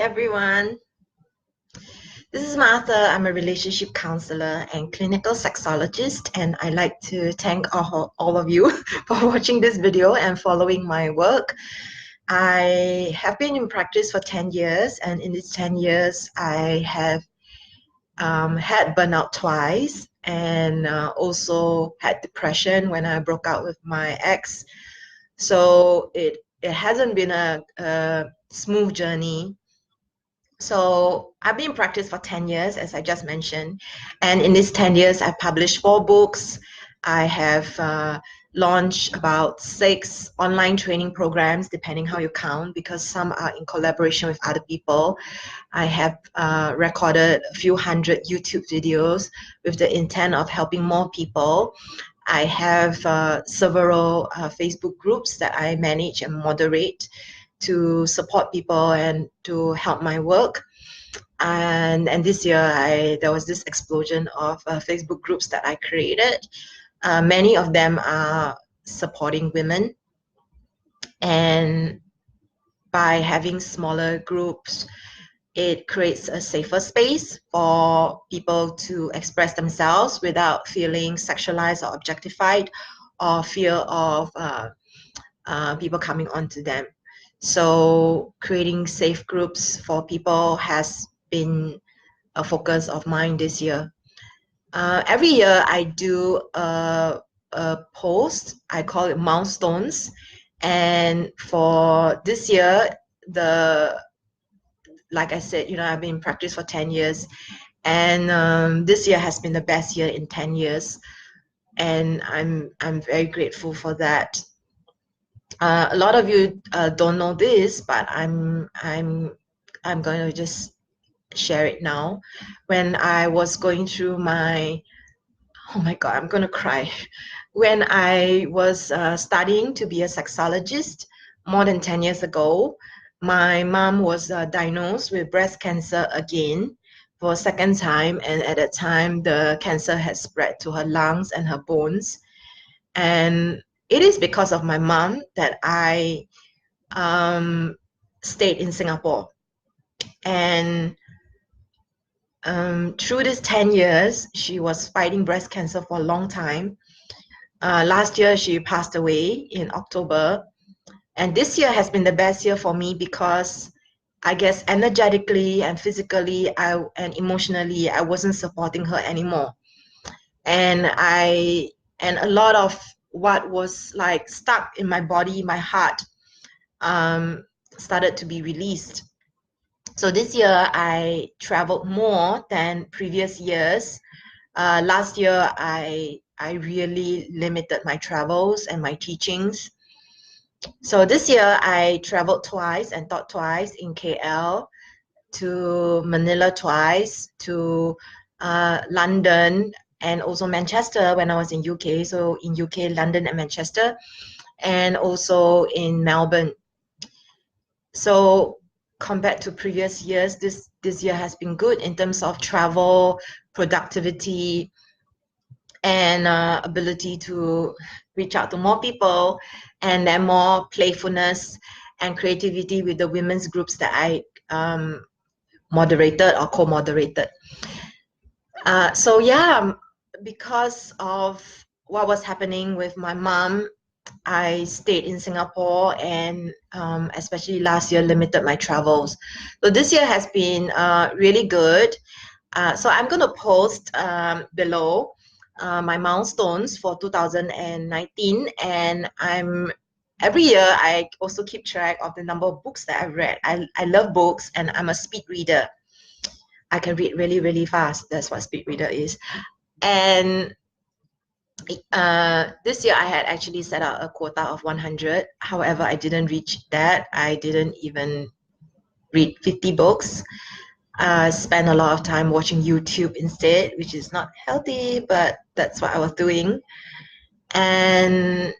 everyone. This is Martha. I'm a relationship counselor and clinical sexologist, and I'd like to thank all of you for watching this video and following my work. I have been in practice for 10 years, and in these 10 years, I have had burnout twice and also had depression when I broke out with my ex. So it hasn't been a smooth journey. So I've been in practice for 10 years, as I just mentioned. And in these 10 years, I've published 4 books. I have launched about 6 online training programs, depending how you count, because some are in collaboration with other people. I have recorded a few hundred YouTube videos with the intent of helping more people. I have several Facebook groups that I manage and moderate to support people and to help my work. And this year there was this explosion of Facebook groups that I created. Many of them are supporting women, and by having smaller groups, it creates a safer space for people to express themselves without feeling sexualized or objectified or fear of people coming onto them. So creating safe groups for people has been a focus of mine this year. Every year I do a post, I call it milestones. And for this year, like I said, I've been in practice for 10 years. And this year has been the best year in 10 years. And I'm very grateful for that. A lot of you don't know this, but I'm going to just share it now. When I was going through oh my God, I'm going to cry. When I was studying to be a sexologist more than 10 years ago, my mom was diagnosed with breast cancer again for a second time. And at that time, the cancer had spread to her lungs and her bones. And it is because of my mom that I stayed in Singapore. And through these 10 years, she was fighting breast cancer for a long time. Last year, she passed away in October. And this year has been the best year for me because I guess energetically and physically and emotionally, I wasn't supporting her anymore. And a lot of what was like stuck in my body, my heart, started to be released. So this year I traveled more than previous years. Last year I really limited my travels and my teachings. So this year I traveled twice and taught twice in KL, to Manila twice, to London, and also Manchester when I was in UK. So in UK, London and Manchester, and also in Melbourne. So compared to previous years, this year has been good in terms of travel, productivity, and ability to reach out to more people, and then more playfulness and creativity with the women's groups that I moderated or co-moderated. So yeah, because of what was happening with my mom, I stayed in Singapore, and especially last year limited my travels. So this year has been really good. So I'm going to post below my milestones for 2019, and every year I also keep track of the number of books that I've read. I love books, and I'm a speed reader. I can read really, really fast. That's what speed reader is. And this year I had actually set out a quota of 100. However, I didn't reach that. I didn't even read 50 books. I spent a lot of time watching YouTube instead, which is not healthy, but that's what I was doing. And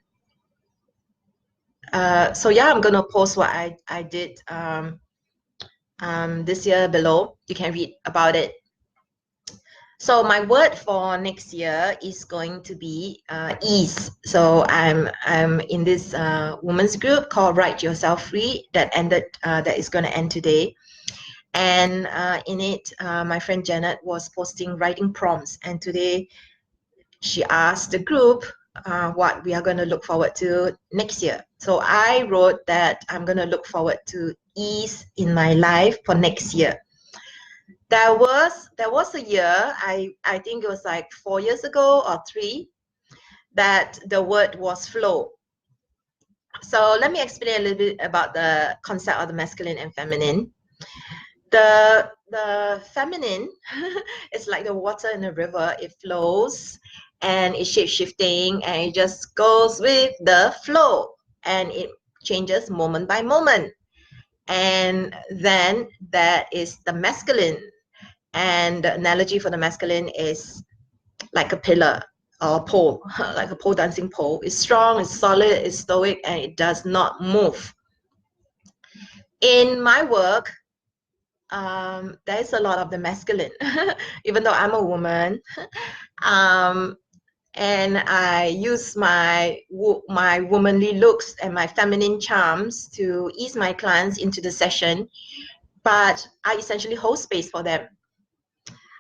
so yeah, I'm gonna post what I did this year below. You can read about it. So my word for next year is going to be ease. So I'm in this women's group called Write Yourself Free that is going to end today. And in it, my friend Janet was posting writing prompts, and today she asked the group what we are going to look forward to next year. So I wrote that I'm going to look forward to ease in my life for next year. There was a year, I think it was like 4 years ago or 3, that the word was flow. So let me explain a little bit about the concept of the masculine and feminine. The feminine is like the water in a river. It flows and it's shape-shifting and it just goes with the flow and it changes moment by moment. And then there is the masculine, and the analogy for the masculine is like a pillar or a pole, like a pole dancing pole. It's strong, it's solid, it's stoic, and it does not move. In my work, there's a lot of the masculine, even though I'm a woman. And I use my womanly looks and my feminine charms to ease my clients into the session, but I essentially hold space for them.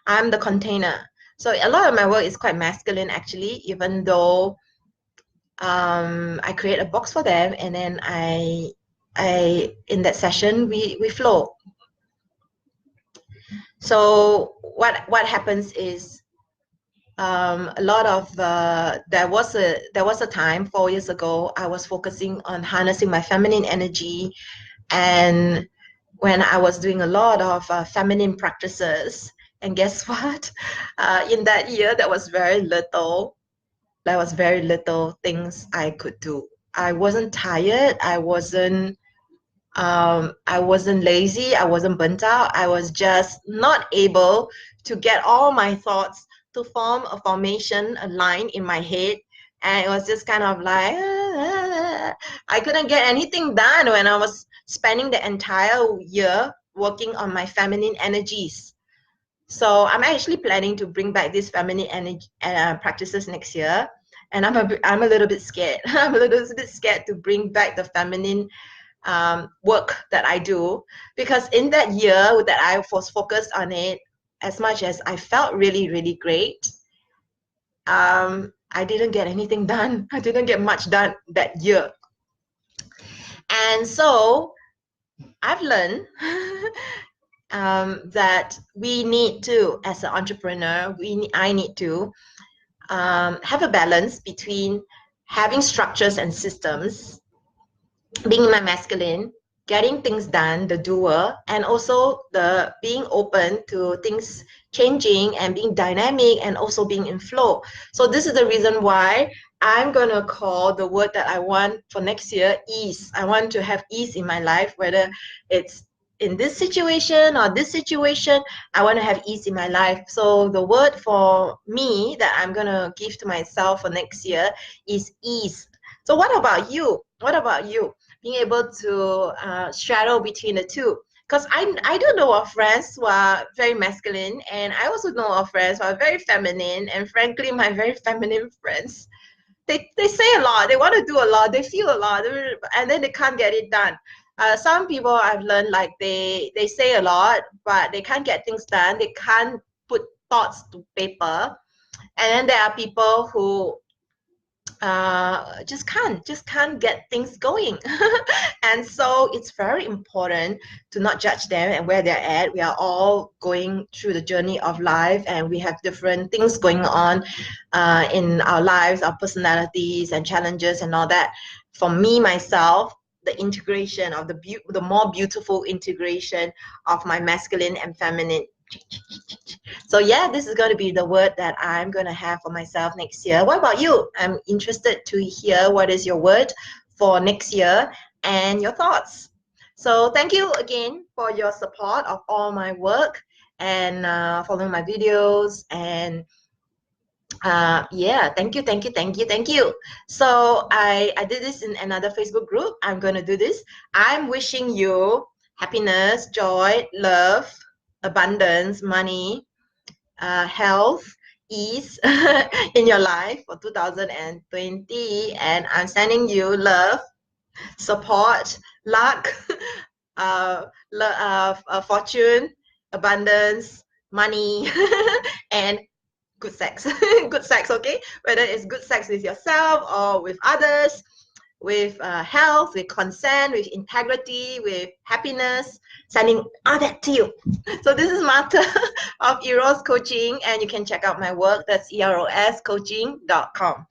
I'm the container. So a lot of my work is quite masculine actually, even though I create a box for them, and then I in that session we flow. So what happens is a lot of there was a time 4 years ago I was focusing on harnessing my feminine energy, and when I was doing a lot of feminine practices, and guess what? In that year, there was very little things I could do. I wasn't tired. I wasn't lazy. I wasn't burnt out. I was just not able to get all my thoughts to form a formation, a line in my head. And it was just kind of like, I couldn't get anything done when I was spending the entire year working on my feminine energies. So I'm actually planning to bring back these feminine energy practices next year. And I'm a little bit scared. I'm a little bit scared to bring back the feminine work that I do, because in that year that I was focused on it, as much as I felt really, really great, I didn't get anything done. I didn't get much done that year. And so I've learned that we need to, as an entrepreneur, I need to have a balance between having structures and systems, being my masculine, getting things done, the doer, and also the being open to things changing and being dynamic and also being in flow. So this is the reason why I'm going to call the word that I want for next year ease. I want to have ease in my life, whether it's in this situation or this situation, I want to have ease in my life. So the word for me that I'm going to give to myself for next year is ease. So what about you? What about you? Being able to straddle between the two. Because I do know of friends who are very masculine, and I also know of friends who are very feminine. And frankly, my very feminine friends, they say a lot, they want to do a lot, they feel a lot, and then they can't get it done. Some people I've learned, like they say a lot, but they can't get things done. They can't put thoughts to paper. And then there are people who just can't get things going. And so it's very important to not judge them and where they're at. We are all going through the journey of life, and we have different things going on in our lives, our personalities and challenges and all that. For me, myself, the integration of the more beautiful integration of my masculine and feminine. So yeah, this is going to be the word that I'm going to have for myself next year. What about you? I'm interested to hear what is your word for next year and your thoughts. So thank you again for your support of all my work and following my videos, and yeah, thank you. So I did this in another Facebook group. I'm going to do this. I'm wishing you happiness, joy, love, abundance, money, health, ease in your life for 2020. And I'm sending you love, support, luck, fortune, abundance, money, and good sex. Good sex, okay? Whether it's good sex with yourself or with others, with health, with consent, with integrity, with happiness, sending all that to you. So this is Martha of Eros Coaching, and you can check out my work. That's eroscoaching.com.